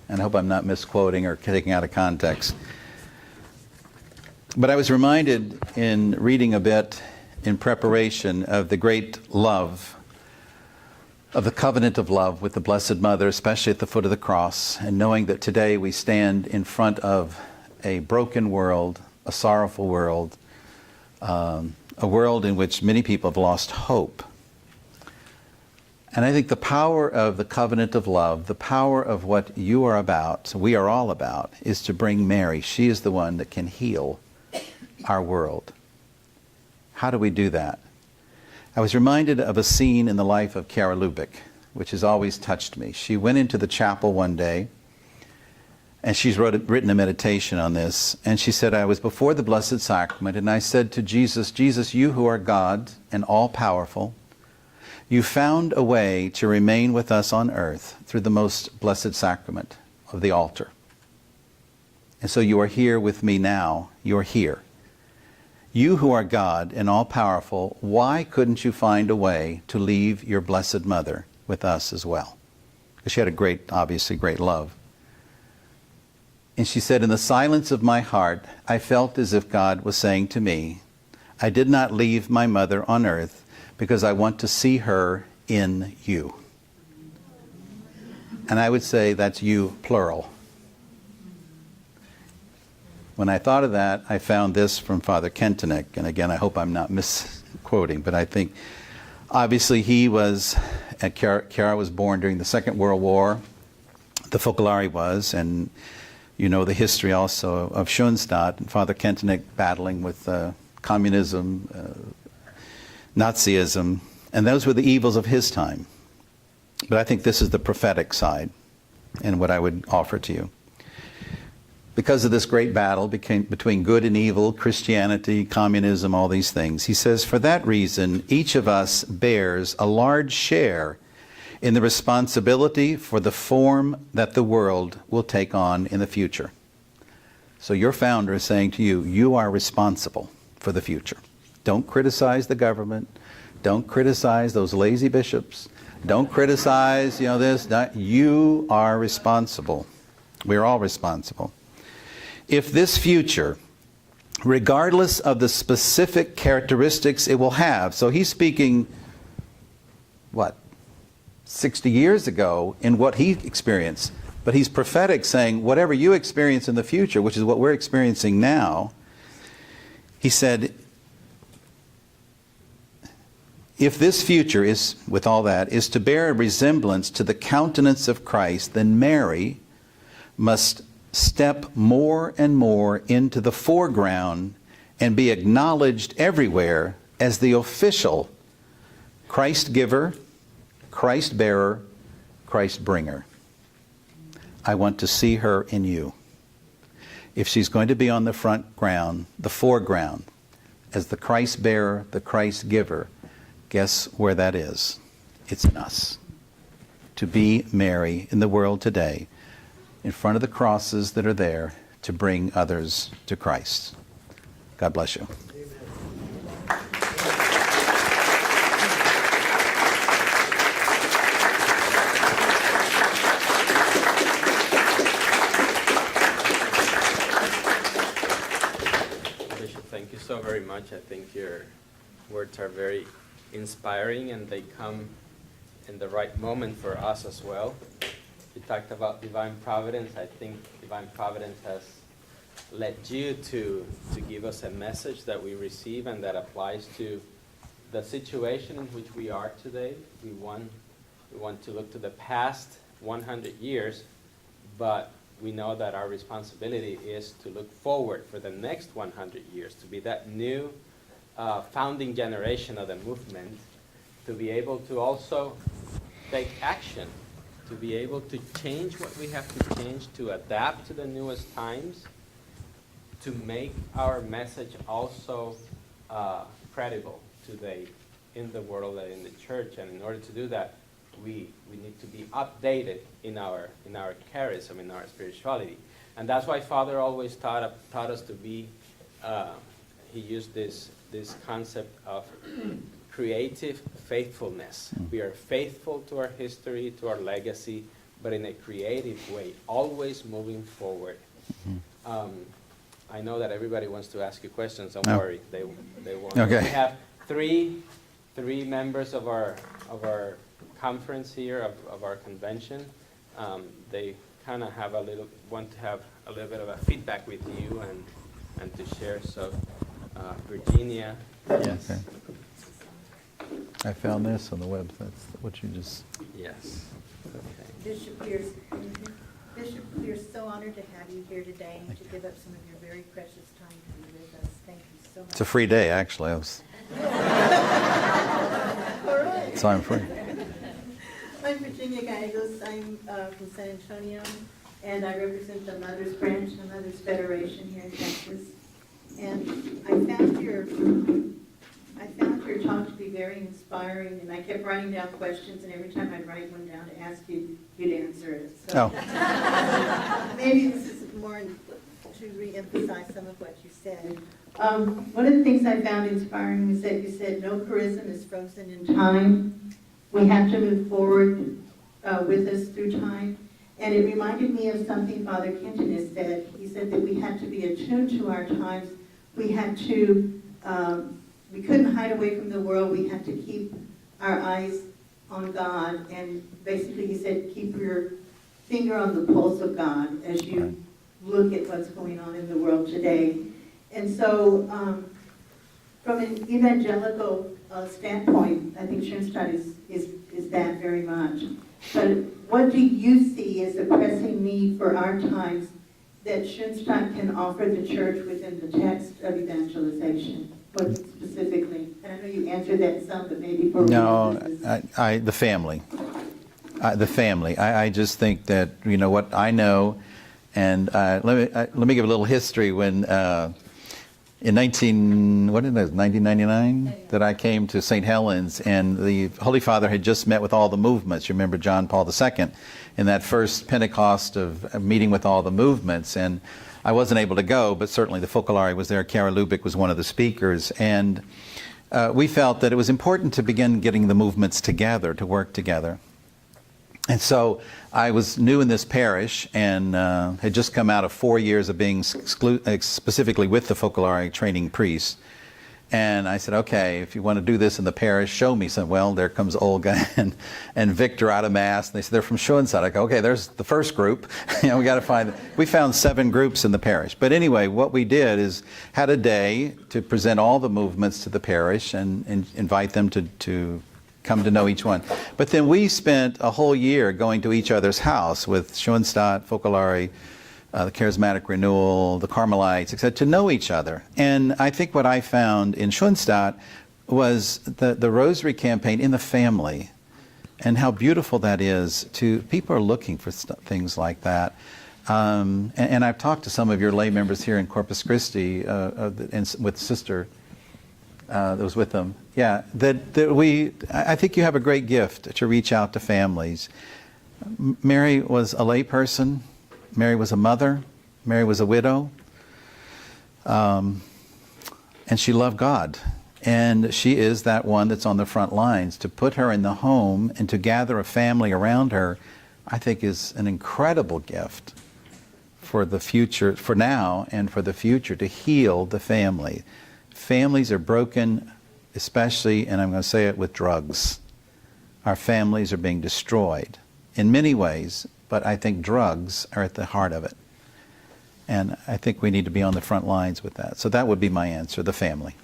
and I hope I'm not misquoting or taking out of context. But I was reminded in reading a bit in preparation of the great love, of the covenant of love with the Blessed Mother, especially at the foot of the cross, and knowing that today we stand in front of a broken world, a sorrowful world, a world in which many people have lost hope. And I think the power of the covenant of love, the power of what you are about, we are all about, is to bring Mary. She is the one that can heal our world. How do we do that? I was reminded of a scene in the life of Kara Lubick, which has always touched me. She went into the chapel one day, and she's written a meditation on this, and she said, I was before the Blessed Sacrament, and I said to Jesus, Jesus, you who are God and all-powerful, you found a way to remain with us on earth through the most blessed sacrament of the altar. And so you are here with me now. You're here. You who are God and all-powerful, why couldn't you find a way to leave your Blessed Mother with us as well? Because she had a great, obviously great love. And she said, in the silence of my heart, I felt as if God was saying to me, I did not leave my mother on earth because I want to see her in you. And I would say that's you, plural. When I thought of that, I found this from Father Kentenich, and again, I hope I'm not misquoting, but I think, obviously he was, Chiara was born during the Second World War, the Focolari was, and you know the history also of Schoenstatt, and Father Kentenich battling with communism, Nazism, and those were the evils of his time. But I think this is the prophetic side, and what I would offer to you. Because of this great battle between good and evil, Christianity, communism, all these things, he says, for that reason, each of us bears a large share in the responsibility for the form that the world will take on in the future. So your founder is saying to you, you are responsible for the future. Don't criticize the government. Don't criticize those lazy bishops. Don't criticize, this. That. You are responsible. We're all responsible. If this future, regardless of the specific characteristics it will have, so he's speaking, 60 years ago in what he experienced, but he's prophetic saying, whatever you experience in the future, which is what we're experiencing now, he said, if this future is, with all that, is to bear a resemblance to the countenance of Christ, then Mary must step more and more into the foreground and be acknowledged everywhere as the official Christ giver, Christ bearer, Christ bringer. I want to see her in you. If she's going to be on the front ground, the foreground, as the Christ bearer, the Christ giver, guess where that is? It's in us. To be Mary in the world today, in front of the crosses that are there to bring others to Christ. God bless you. Bishop, thank you so very much. I think your words are very inspiring and they come in the right moment for us as well. You talked about divine providence. I think divine providence has led you to give us a message that we receive and that applies to the situation in which we are today. We want to look to the past 100 years, but we know that our responsibility is to look forward for the next 100 years, to be that new founding generation of the movement, to be able to also take action, to be able to change what we have to change, to adapt to the newest times, to make our message also credible today in the world and in the church. And in order to do that, we need to be updated in our charism, in our spirituality. And that's why Father always taught us to be, he used this concept of creative faithfulness. We are faithful to our history, to our legacy, but in a creative way, always moving forward. I know that everybody wants to ask you questions. Don't Oh. worry, they won't. Okay. We have three members of our conference here, of our convention. They kind of want to have a little bit of a feedback with you and to share. So, Virginia. Yes. Okay. I found this on the web. That's what you just... Yes. Okay. Bishop, we're so honored to have you here today and to give up some of your very precious time to be with us. Thank you so much. It's a free day, actually. So I'm free. I'm Virginia Gallegos. I'm from San Antonio, and I represent the Mothers Branch, the Mothers Federation here in Texas. And I found your talk to be very inspiring, and I kept writing down questions, and every time I'd write one down to ask you, you'd answer it. So maybe this is more to re-emphasize some of what you said. One of the things I found inspiring is that you said no charism is frozen in time. We have to move forward with us through time. And it reminded me of something Father Kenton has said. He said that we had to be attuned to our times. We had to, we couldn't hide away from the world. We had to keep our eyes on God. And basically he said, keep your finger on the pulse of God as you look at what's going on in the world today. And so from an evangelical standpoint, I think Schoenstatt is that very much. But what do you see as a pressing need for our times that Schoenstatt can offer the church within the text of evangelization? What specifically? And I know you answered that some, but maybe for the family. The family. I just think that, you know, what I know, and let me give a little history. When in 1999, that I came to St. Helens, and the Holy Father had just met with all the movements. You remember John Paul II in that first Pentecost of meeting with all the movements, and I wasn't able to go, but certainly the Focolare was there. Kara Lubick was one of the speakers, and we felt that it was important to begin getting the movements together, to work together. And so I was new in this parish and had just come out of 4 years of being specifically with the Focolare training priests. And I said, okay, if you want to do this in the parish, show me some. Well, there comes Olga and Victor out of Mass. And they said, they're from Schoenstatt. I go, okay, there's the first group. You know, we got to find, we found 7 groups in the parish. But anyway, what we did is had a day to present all the movements to the parish and invite them to come to know each one. But then we spent a whole year going to each other's house with Schoenstatt, Focolare, the Charismatic Renewal, the Carmelites, etc., to know each other. And I think what I found in Schoenstatt was the Rosary campaign in the family, and how beautiful that is. People are looking for things like that. And I've talked to some of your lay members here in Corpus Christi, with Sister that was with them. Yeah, I think you have a great gift to reach out to families. Mary was a lay person. Mary was a mother. Mary was a widow. And she loved God. And she is that one that's on the front lines. To put her in the home and to gather a family around her, I think is an incredible gift for the future, for now and for the future, to heal the family. Families are broken, especially, and I'm going to say it, with drugs. Our families are being destroyed in many ways, but I think drugs are at the heart of it. And I think we need to be on the front lines with that. So that would be my answer, the family.